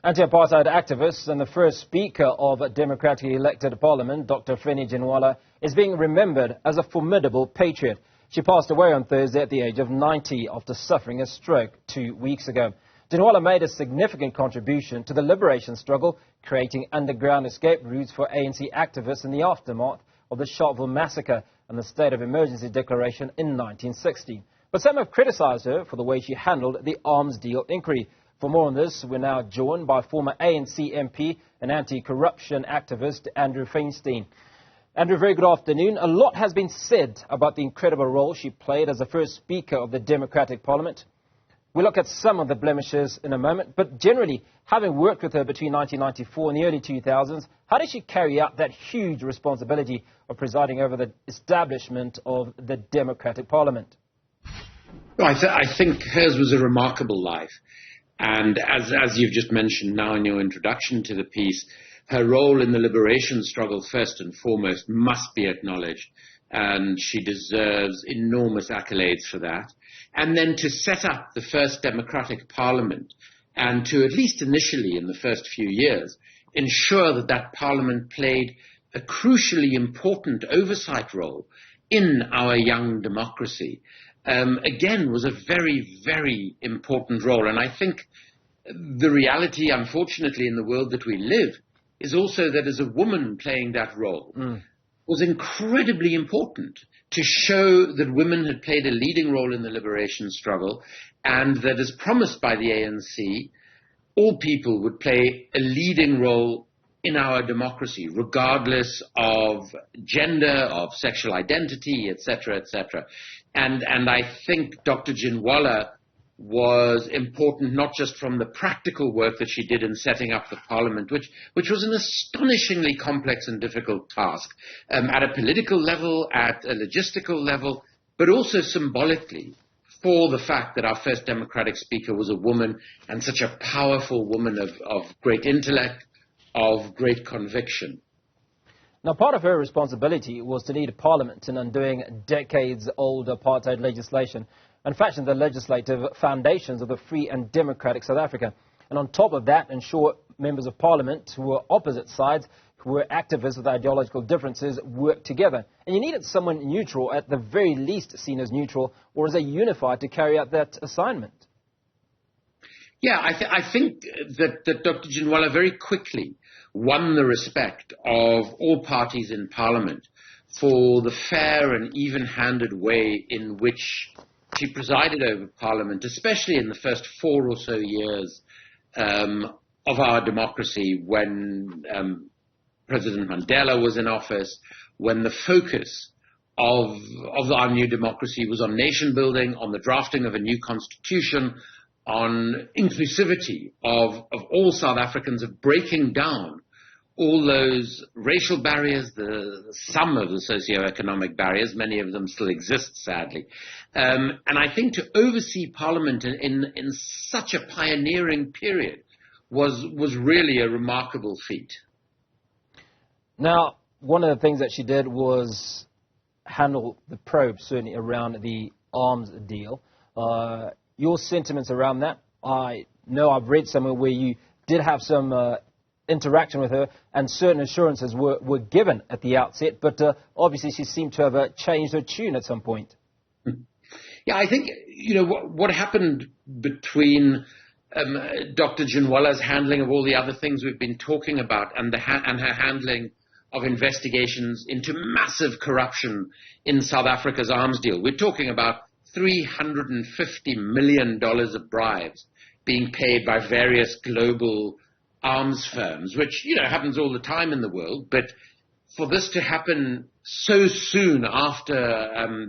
Anti-apartheid activist and the first Speaker of a democratically elected parliament, Dr. Frene Ginwala, is being remembered as a formidable patriot. She passed away on Thursday at the age of 90 after suffering a stroke 2 weeks ago. Ginwala made a significant contribution to the liberation struggle, creating underground escape routes for ANC activists in the aftermath of the Sharpeville Massacre and the state of emergency declaration in 1960. But some have criticized her for the way she handled the arms deal inquiry. For more on this, we're now joined by former ANC MP and anti-corruption activist Andrew Feinstein. Andrew, very good afternoon. A lot has been said about the incredible role she played as the first Speaker of the Democratic Parliament. We'll look at some of the blemishes in a moment, but generally, having worked with her between 1994 and the early 2000s, how did she carry out that huge responsibility of presiding over the establishment of the Democratic Parliament? Well, I think hers was a remarkable life. And as you've just mentioned now in your introduction to the piece, her role in the liberation struggle, first and foremost, must be acknowledged. And she deserves enormous accolades for that. And then to set up the first democratic parliament and to, at least initially in the first few years, ensure that that parliament played a crucially important oversight role in our young democracy, again, was a very, very important role. And I think the reality, unfortunately, in the world that we live is also that as a woman playing that role was incredibly important to show that women had played a leading role in the liberation struggle, and that, as promised by the ANC, all people would play a leading role in our democracy, regardless of gender, of sexual identity, etc., etc. And I think Dr. Ginwala was important not just from the practical work that she did in setting up the parliament, which was an astonishingly complex and difficult task, at a political level, at a logistical level, but also symbolically for the fact that our first democratic speaker was a woman, and such a powerful woman of great intellect, of great conviction. Now, part of her responsibility was to lead Parliament in undoing decades-old apartheid legislation and fashion the legislative foundations of a free and democratic South Africa. And on top of that, ensure members of Parliament who were opposite sides, who were activists with ideological differences, worked together. And you needed someone neutral, at the very least seen as neutral, or as a unified, to carry out that assignment. Yeah, I think that Dr. Ginwala very quickly won the respect of all parties in Parliament for the fair and even-handed way in which she presided over Parliament, especially in the first 4 or so years of our democracy, when President Mandela was in office, when the focus of our new democracy was on nation building, on the drafting of a new constitution, on inclusivity of all South Africans, of breaking down all those racial barriers, some of the socio-economic barriers, many of them still exist, sadly. And I think to oversee Parliament in such a pioneering period was really a remarkable feat. Now, one of the things that she did was handle the probe, certainly around the arms deal. Your sentiments around that? I know I've read somewhere where you did have some interaction with her, and certain assurances were given at the outset, but obviously she seemed to have changed her tune at some point. Yeah, I think, what happened between Dr. Ginwala's handling of all the other things we've been talking about and her handling of investigations into massive corruption in South Africa's arms deal. We're talking about $350 million of bribes being paid by various global arms firms, which, happens all the time in the world. But for this to happen so soon after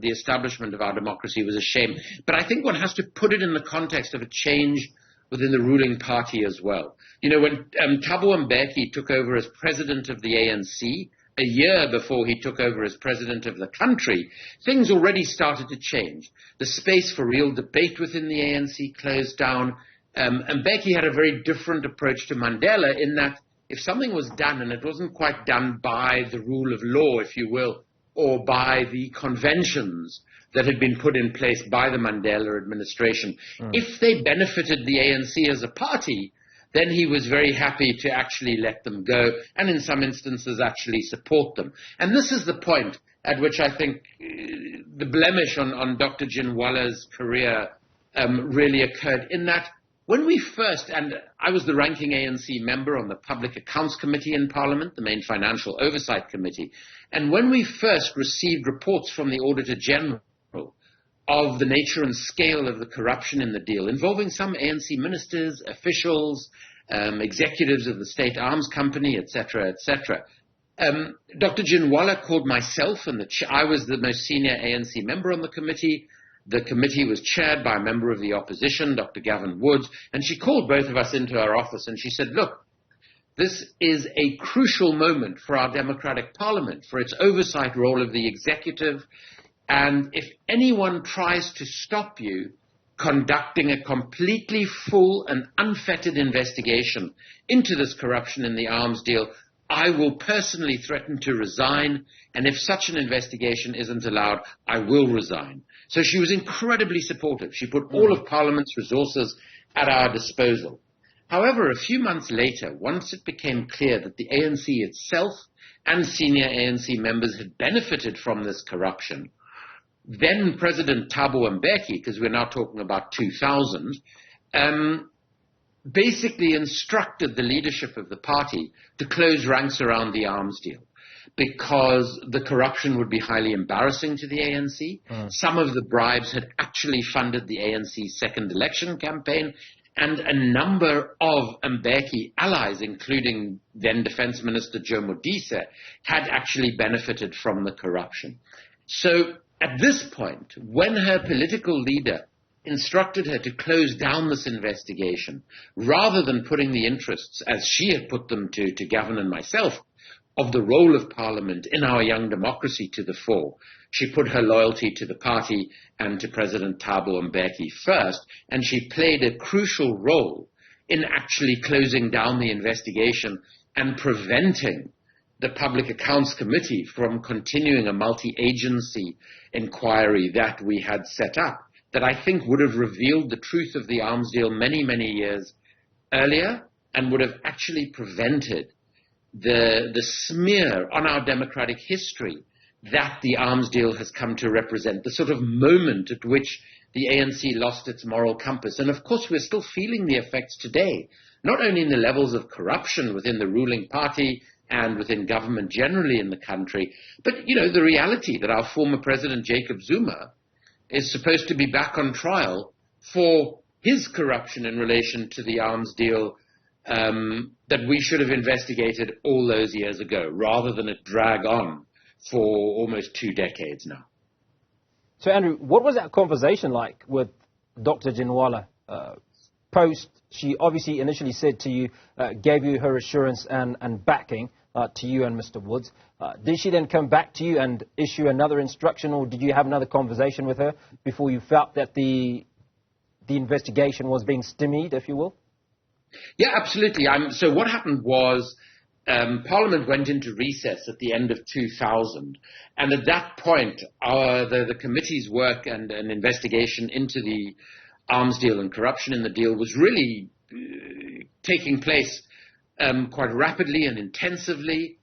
the establishment of our democracy was a shame. But I think one has to put it in the context of a change within the ruling party as well. When Thabo Mbeki took over as president of the ANC, a year before he took over as president of the country, things already started to change. The space for real debate within the ANC closed down. Mbeki had a very different approach to Mandela, in that if something was done and it wasn't quite done by the rule of law, if you will, or by the conventions that had been put in place by the Mandela administration, if they benefited the ANC as a party, then he was very happy to actually let them go and in some instances actually support them. And this is the point at which I think the blemish on Dr. Ginwala's career really occurred, in that when we first, and I was the ranking ANC member on the Public Accounts Committee in Parliament, the main Financial Oversight Committee, and when we first received reports from the Auditor General of the nature and scale of the corruption in the deal, involving some ANC ministers, officials, executives of the State Arms Company, etc., etc., Dr. Ginwala called myself, and I was the most senior ANC member on the committee. The committee was chaired by a member of the opposition, Dr. Gavin Woods, and she called both of us into her office and she said, look, this is a crucial moment for our democratic parliament, for its oversight role of the executive, and if anyone tries to stop you conducting a completely full and unfettered investigation into this corruption in the arms deal, I will personally threaten to resign, and if such an investigation isn't allowed, I will resign. So she was incredibly supportive. She put all of Parliament's resources at our disposal. However, a few months later, once it became clear that the ANC itself and senior ANC members had benefited from this corruption, then President Thabo Mbeki, because we're now talking about 2000, basically instructed the leadership of the party to close ranks around the arms deal, because the corruption would be highly embarrassing to the ANC. Some of the bribes had actually funded the ANC's second election campaign, and a number of Mbeki allies, including then Defense Minister Joe Modise, had actually benefited from the corruption. So at this point, when her political leader instructed her to close down this investigation, rather than putting the interests, as she had put them to Gavin and myself, of the role of Parliament in our young democracy to the fore, she put her loyalty to the party and to President Thabo Mbeki first, and she played a crucial role in actually closing down the investigation and preventing the Public Accounts Committee from continuing a multi-agency inquiry that we had set up, that I think would have revealed the truth of the arms deal many, many years earlier, and would have actually prevented the smear on our democratic history that the arms deal has come to represent, the sort of moment at which the ANC lost its moral compass. And of course, we're still feeling the effects today, not only in the levels of corruption within the ruling party and within government generally in the country, but, the reality that our former President Jacob Zuma is supposed to be back on trial for his corruption in relation to the arms deal that we should have investigated all those years ago, rather than it drag on for almost 2 decades now. So, Andrew, what was that conversation like with Dr. Ginwala post? She obviously initially said to you, gave you her assurance and backing to you and Mr. Woods. Did she then come back to you and issue another instruction, or did you have another conversation with her before you felt that the investigation was being stymied, if you will? Yeah, absolutely. So what happened was Parliament went into recess at the end of 2000, and at that point, the committee's work and an investigation into the arms deal and corruption in the deal was really taking place quite rapidly and intensively,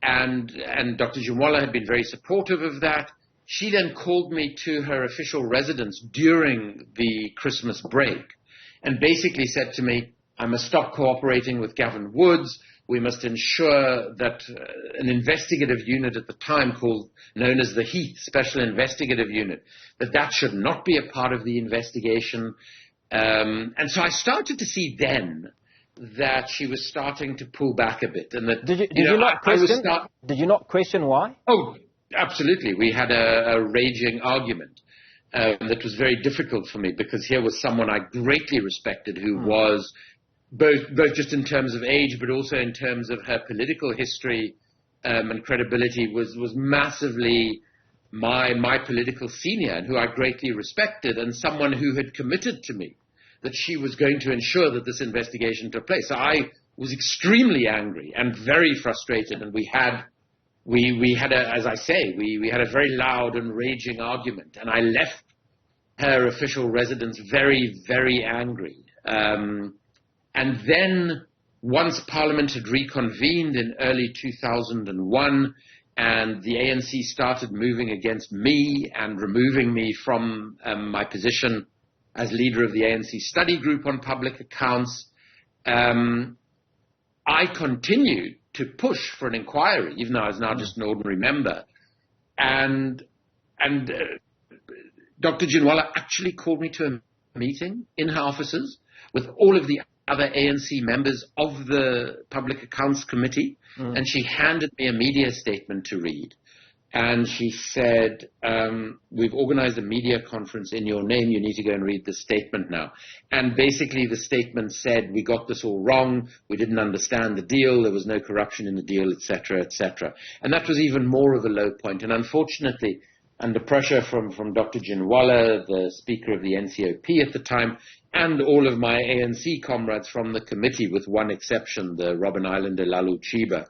and Dr. Ginwala had been very supportive of that. She then called me to her official residence during the Christmas break and basically said to me, I must stop cooperating with Gavin Woods. We must ensure that an investigative unit at the time known as the Heath, Special Investigative Unit, that should not be a part of the investigation. And so I started to see then that she was starting to pull back a bit. And that, Did you not question why? Oh, absolutely. We had a raging argument that was very difficult for me, because here was someone I greatly respected who was both just in terms of age, but also in terms of her political history and credibility, was massively my political senior, and who I greatly respected, and someone who had committed to me that she was going to ensure that this investigation took place. So I was extremely angry and very frustrated, and we had as I say, we had a very loud and raging argument, and I left her official residence very, very angry. And then once Parliament had reconvened in early 2001 and the ANC started moving against me and removing me from my position as leader of the ANC study group on public accounts, I continued to push for an inquiry, even though I was now just an ordinary member. And Dr. Ginwala actually called me to a meeting in her offices with all of the other ANC members of the Public Accounts Committee, and she handed me a media statement to read. And she said, we've organized a media conference in your name. You need to go and read the statement now. And basically the statement said, we got this all wrong. We didn't understand the deal. There was no corruption in the deal, et cetera, et cetera. And that was even more of a low point. And unfortunately, under pressure from Dr. Ginwala, the Speaker of the NCOP at the time, and all of my ANC comrades from the committee, with one exception, the Robben Islander Lalu Chiba,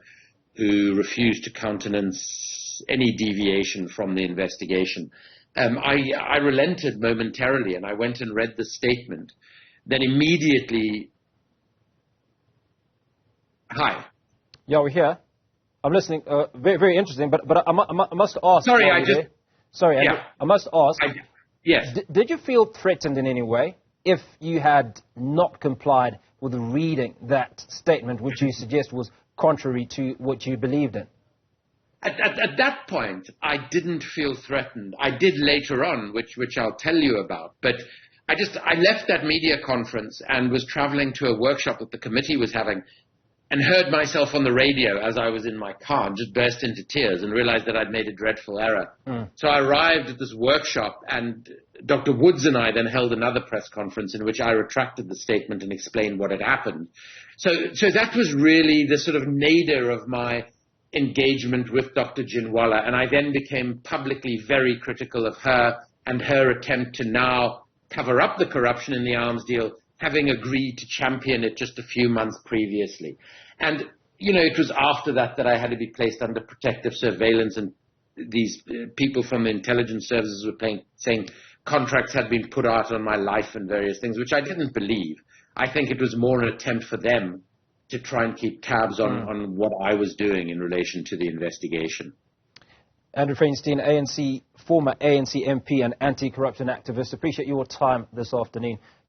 who refused to countenance any deviation from the investigation. I relented momentarily, and I went and read the statement. Then immediately... Hi. Yeah, we're here. I'm listening. Very, very interesting, but I must ask... Sorry, Andrew, I must ask. Yes. Did you feel threatened in any way if you had not complied with reading that statement, which you suggest was contrary to what you believed in? At that point, I didn't feel threatened. I did later on, which I'll tell you about. But I left that media conference and was traveling to a workshop that the committee was having, and heard myself on the radio as I was in my car, and just burst into tears and realized that I'd made a dreadful error. So I arrived at this workshop, and Dr. Woods and I then held another press conference in which I retracted the statement and explained what had happened. So that was really the sort of nadir of my engagement with Dr. Ginwala, and I then became publicly very critical of her and her attempt to now cover up the corruption in the arms deal, having agreed to champion it just a few months previously. And, it was after that I had to be placed under protective surveillance, and these people from the intelligence services were saying contracts had been put out on my life and various things, which I didn't believe. I think it was more an attempt for them to try and keep tabs on what I was doing in relation to the investigation. Andrew Feinstein, former ANC MP and anti-corruption activist, appreciate your time this afternoon.